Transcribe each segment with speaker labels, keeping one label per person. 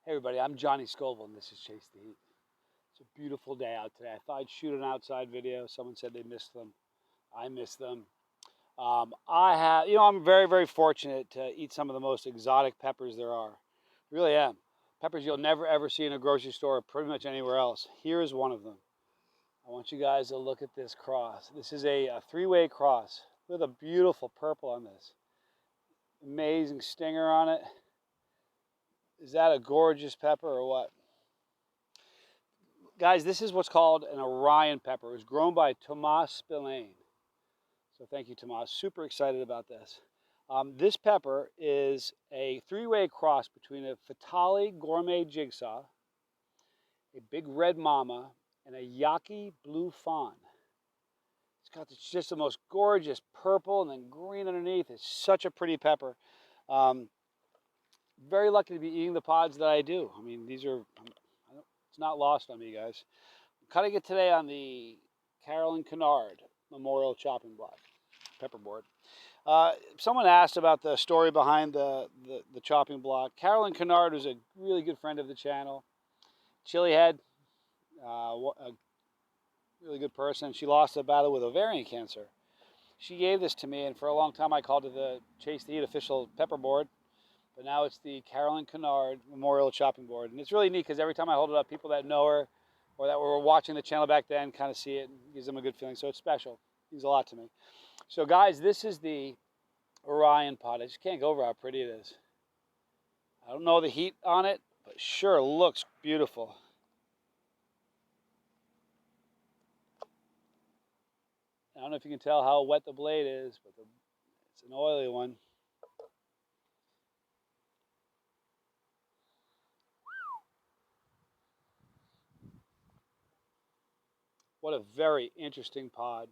Speaker 1: Hey everybody, I'm Johnny Scoville and this is Chase the Heat. It's a beautiful day out today. I thought I'd shoot an outside video. Someone said they missed them. I missed them. I'm very, very fortunate to eat some of the most exotic peppers there are. I really am. Peppers you'll never ever see in a grocery store or pretty much anywhere else. Here is one of them. I want you guys to look at this cross. This is a three-way cross with a beautiful purple on this. Amazing stinger on it. Is that a gorgeous pepper or what? Guys, this is what's called an Orion pepper. It was grown by Tomas Spillane. So thank you, Tomas. Super excited about this. This pepper is a three-way cross between a Fatale Gourmet Jigsaw, a Big Red Mama, and a Yaki Blue Fawn. It's got just the most gorgeous purple and then green underneath. It's such a pretty pepper. Very lucky to be eating the pods that I do. I mean, it's not lost on me, guys. I'm cutting it today on the Carolyn Kennard Memorial Chopping Block, pepper board. Someone asked about the story behind the chopping block. Carolyn Kennard was a really good friend of the channel. Chili head, a really good person. She lost a battle with ovarian cancer. She gave this to me, and for a long time I called it the Chase the Heat official pepper board. But now it's the Carolyn Kennard Memorial Chopping Board. And it's really neat because every time I hold it up, people that know her or that were watching the channel back then kind of see it and gives them a good feeling. So it's special. It means a lot to me. So guys, this is the Orion pot. I just can't go over how pretty it is. I don't know the heat on it, but sure looks beautiful. I don't know if you can tell how wet the blade is, but it's an oily one. What a very interesting pod.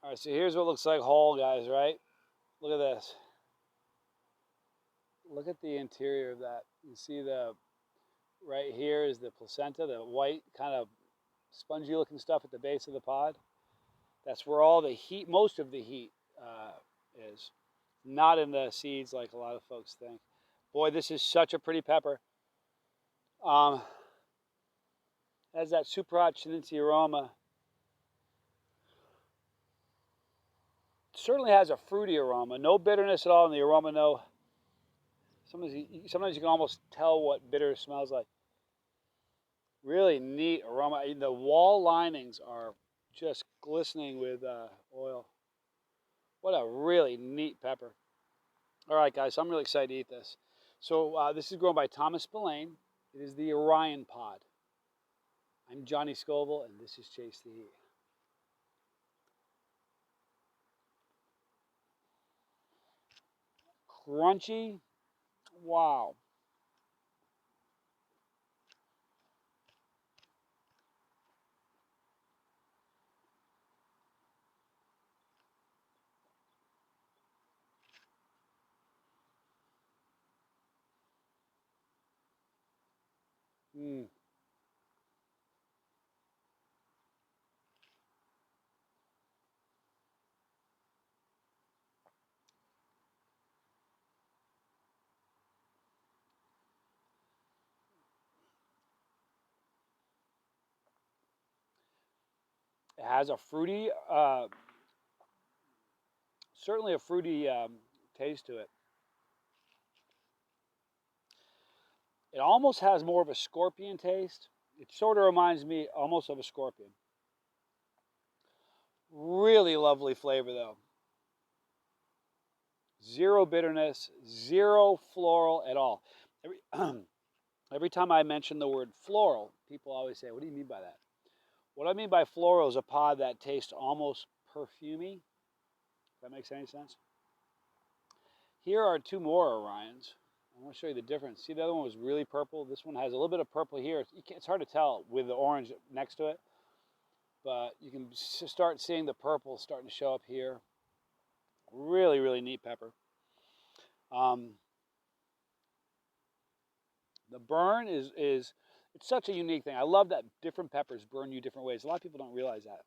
Speaker 1: All right, so here's what it looks like whole, guys, right? Look at this. Look at the interior of that. You see right here is the placenta, the white kind of spongy looking stuff at the base of the pod. That's where all the heat, most of the heat is. Not in the seeds like a lot of folks think. Boy, this is such a pretty pepper. Has that super hot Chinense aroma. It certainly has a fruity aroma. No bitterness at all in the aroma, no. Sometimes you can almost tell what bitter smells like. Really neat aroma. The wall linings are just glistening with oil. What a really neat pepper. All right, guys, so I'm really excited to eat this. So this is grown by Thomas Spillane. It is the Orion pod. I'm Johnny Scoville, and this is Chase the Heat. Crunchy. Wow. Mm. It has a fruity, certainly a fruity taste to it. It almost has more of a scorpion taste. It sort of reminds me almost of a scorpion. Really lovely flavor though. Zero bitterness, zero floral at all. Every time I mention the word floral, people always say, what do you mean by that? What I mean by floral is a pod that tastes almost perfumey. If that makes any sense. Here are two more Orions. I want to show you the difference. See, the other one was really purple. This one has a little bit of purple here. It's hard to tell with the orange next to it, but you can start seeing the purple starting to show up here. Really, really neat pepper. The burn is it's such a unique thing. I love that different peppers burn you different ways. A lot of people don't realize that.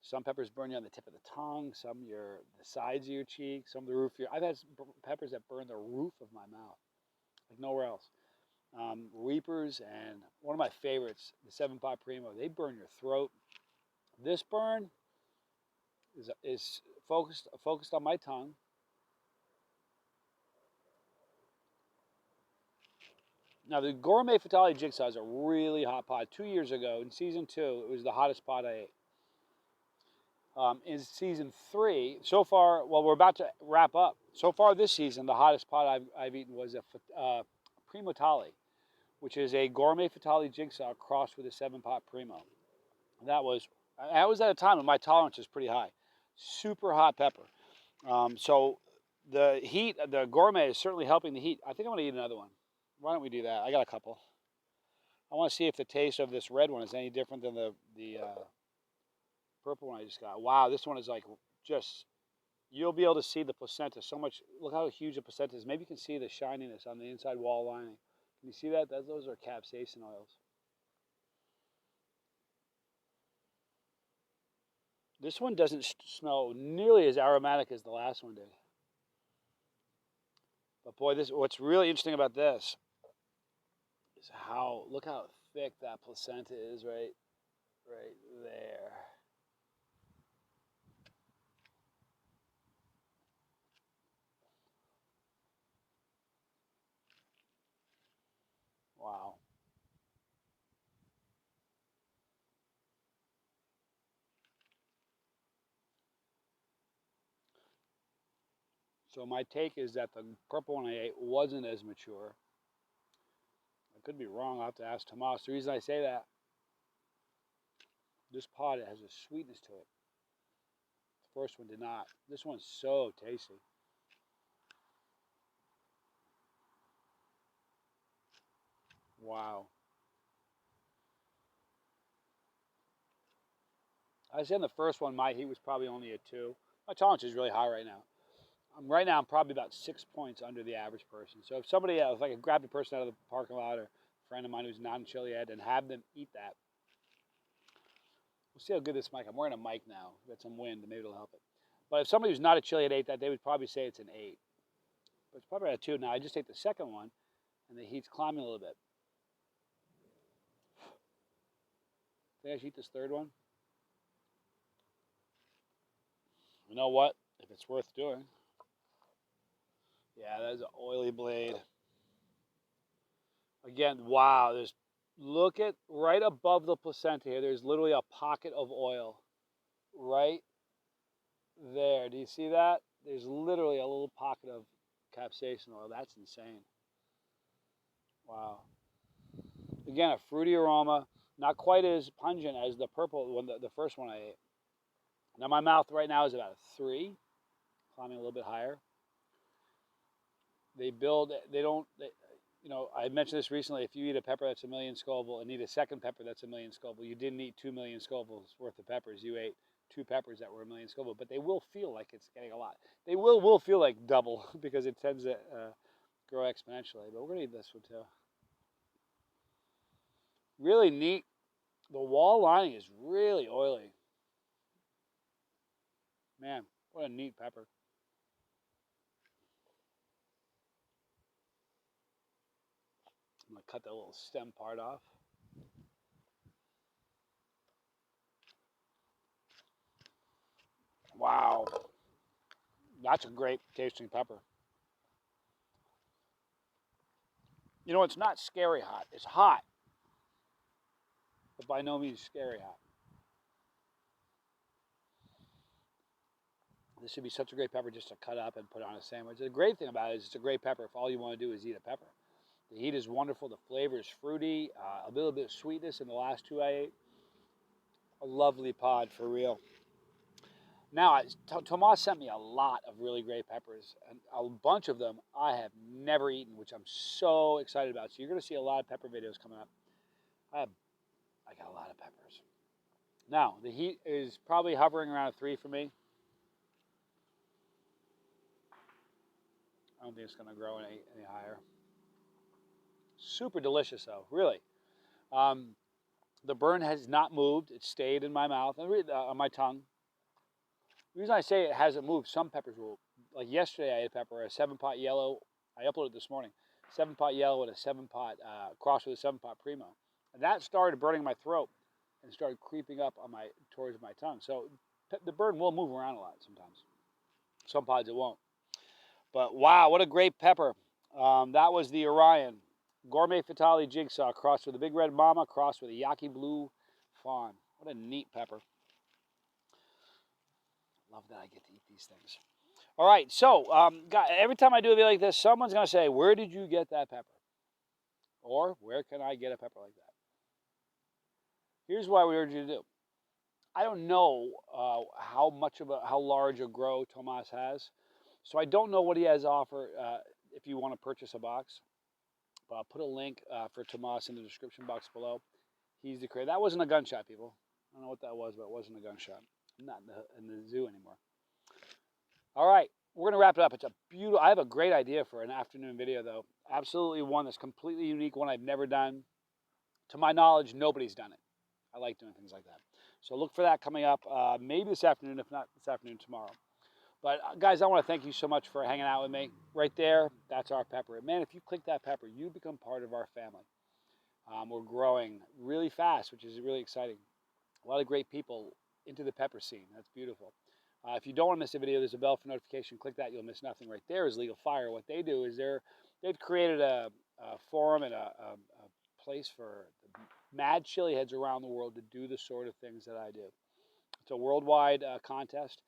Speaker 1: Some peppers burn you on the tip of the tongue, some the sides of your cheek, some the roof of your. I've had peppers that burn the roof of my mouth, like nowhere else. Reapers, and one of my favorites, the 7-pot Primo. They burn your throat. This burn is focused on my tongue. Now, the Gourmet Fatality Jigsaw is a really hot pod. 2 years ago, in season 2, it was the hottest pod I ate. In season 3, so far, well, we're about to wrap up. So far this season, the hottest pod I've eaten was a Primo Tali, which is a Gourmet Fatality Jigsaw crossed with a 7-pot Primo. That was at a time when my tolerance is pretty high. Super hot pepper. So the heat, the Gourmet is certainly helping the heat. I think I'm going to eat another one. Why don't we do that? I got a couple. I want to see if the taste of this red one is any different than the purple one I just got. Wow, this one is like just, you'll be able to see the placenta so much. Look how huge the placenta is. Maybe you can see the shininess on the inside wall lining. Can you see that? Those are capsaicin oils. This one doesn't smell nearly as aromatic as the last one did. But boy, what's really interesting about this is look how thick that placenta is right there. Wow. So my take is that the purple one I ate wasn't as mature. I could be wrong. I'll have to ask Tomas. The reason I say that, this pod has a sweetness to it. The first one did not. This one's so tasty. Wow. I said in the first one, my heat was probably only a 2. My tolerance is really high right now. Right now, I'm probably about 6 points under the average person. So if I could grab the person out of the parking lot, or a friend of mine who's not in Chiliad, and have them eat that, we'll see how good this mic. I'm wearing a mic now. Got some wind, maybe it'll help it. But if somebody who's not a Chiliad ate that, they would probably say it's an 8. But it's probably a 2. Now, I just ate the second one, and the heat's climbing a little bit. Think I should eat this third one? You know what? If it's worth doing. Yeah, that is an oily blade. Again, wow. Look at right above the placenta here. There's literally a pocket of oil right there. Do you see that? There's literally a little pocket of capsaicin oil. That's insane. Wow. Again, a fruity aroma, not quite as pungent as the purple one, the first one I ate. Now my mouth right now is about a 3, climbing a little bit higher. I mentioned this recently. If you eat a pepper that's 1,000,000 Scoville and eat a second pepper that's 1,000,000 Scoville, you didn't eat 2,000,000 Scovilles worth of peppers. You ate 2 peppers that were 1,000,000 Scoville, but they will feel like it's getting a lot. They will feel like double because it tends to grow exponentially. But we're gonna eat this one too. Really neat. The wall lining is really oily. Man, what a neat pepper. I'm gonna cut that little stem part off. Wow. That's a great tasting pepper. You know, it's not scary hot. It's hot, but by no means scary hot. This would be such a great pepper just to cut up and put on a sandwich. The great thing about it is it's a great pepper if all you want to do is eat a pepper. The heat is wonderful. The flavor is fruity. A little bit of sweetness in the last 2 I ate. A lovely pod for real. Now, Tomas sent me a lot of really great peppers, and a bunch of them I have never eaten, which I'm so excited about. So you're going to see a lot of pepper videos coming up. I got a lot of peppers. Now, the heat is probably hovering around a 3 for me. I don't think it's going to grow any higher. Super delicious, though, really. The burn has not moved. It stayed in my mouth, on my tongue. The reason I say it hasn't moved, some peppers will. Like yesterday, I ate a pepper, a 7-pot yellow. I uploaded this morning. 7-pot yellow and a 7-pot cross with a 7-pot primo. And that started burning my throat and started creeping up on towards my tongue. So the burn will move around a lot sometimes. Some pods it won't. But wow, what a great pepper. That was the Orion Gourmet Fatale Jigsaw crossed with a Big Red Mama crossed with a Yaki Blue Fawn. What a neat pepper. Love that I get to eat these things. All right, so every time I do a video like this, someone's going to say, where did you get that pepper? Or where can I get a pepper like that? Here's what we urge you to do. I don't know how large a grow Tomas has, so I don't know what he has to offer if you want to purchase a box. But I'll put a link for Tomas in the description box below. He's the creator. That wasn't a gunshot, people. I don't know what that was, but it wasn't a gunshot. I'm not in the zoo anymore. All right, we're gonna wrap it up. It's a beautiful. I have a great idea for an afternoon video, though. Absolutely one that's completely unique, one I've never done. To my knowledge, nobody's done it. I like doing things like that. So look for that coming up maybe this afternoon, if not this afternoon, tomorrow. But guys, I want to thank you so much for hanging out with me. Right there, that's our pepper. Man, if you click that pepper, you become part of our family. We're growing really fast, which is really exciting. A lot of great people into the pepper scene. That's beautiful. If you don't want to miss a video, there's a bell for notification. Click that, you'll miss nothing. Right there is Legal Fire. What they do is they've created a forum and a place for mad chili heads around the world to do the sort of things that I do. It's a worldwide contest.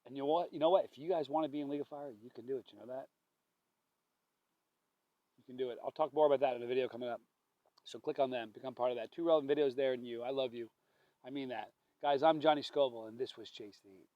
Speaker 1: And you know what? If you guys want to be in League of Fire, you can do it. You know that? You can do it. I'll talk more about that in a video coming up. So click on them. Become part of that. 2 relevant videos there and you. I love you. I mean that. Guys, I'm Johnny Scoville, and this was Chase the Heat.